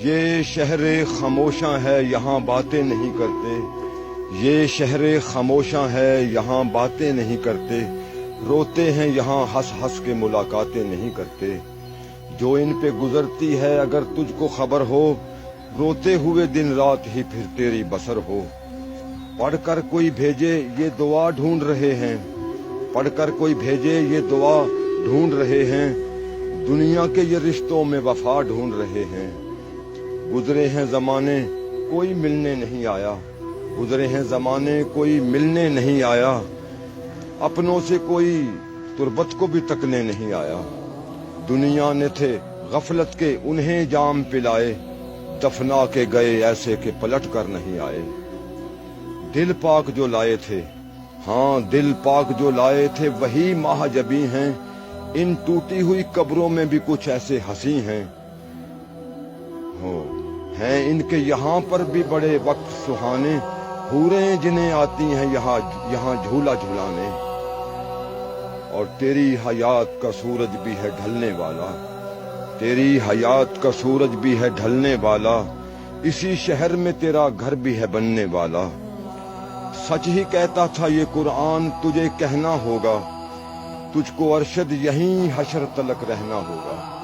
یہ شہر خاموشاں ہے یہاں باتیں نہیں کرتے، یہ شہر خاموشاں ہے یہاں باتیں نہیں کرتے، روتے ہیں یہاں ہنس ہنس کے ملاقاتیں نہیں کرتے۔ جو ان پہ گزرتی ہے اگر تجھ کو خبر ہو، روتے ہوئے دن رات ہی پھر تیری بسر ہو۔ پڑھ کر کوئی بھیجے یہ دعا ڈھونڈ رہے ہیں، پڑھ کر کوئی بھیجے یہ دعا ڈھونڈ رہے ہیں، دنیا کے یہ رشتوں میں وفا ڈھونڈ رہے ہیں۔ گزرے ہیں زمانے کوئی ملنے نہیں آیا، گزرے ہیں زمانے کوئی ملنے نہیں آیا، اپنوں سے کوئی تربت کو بھی تکنے نہیں آیا۔ دنیا نے تھے غفلت کے انہیں جام پلائے، دفنا کے گئے ایسے کہ پلٹ کر نہیں آئے۔ دل پاک جو لائے تھے، ہاں دل پاک جو لائے تھے وہی ماہ جبی ہیں، ان ٹوٹی ہوئی قبروں میں بھی کچھ ایسے ہنسی ہیں ہیں ان کے یہاں پر بھی بڑے وقت سہانے، حوریں جنہیں آتی ہیں یہاں جھولا جھلانے۔ اور تیری حیات کا سورج بھی ہے ڈھلنے والا، تیری حیات کا سورج بھی ہے ڈھلنے والا، اسی شہر میں تیرا گھر بھی ہے بننے والا۔ سچ ہی کہتا تھا یہ قرآن تجھے کہنا ہوگا، تجھ کو ارشد یہیں حشر تلک رہنا ہوگا۔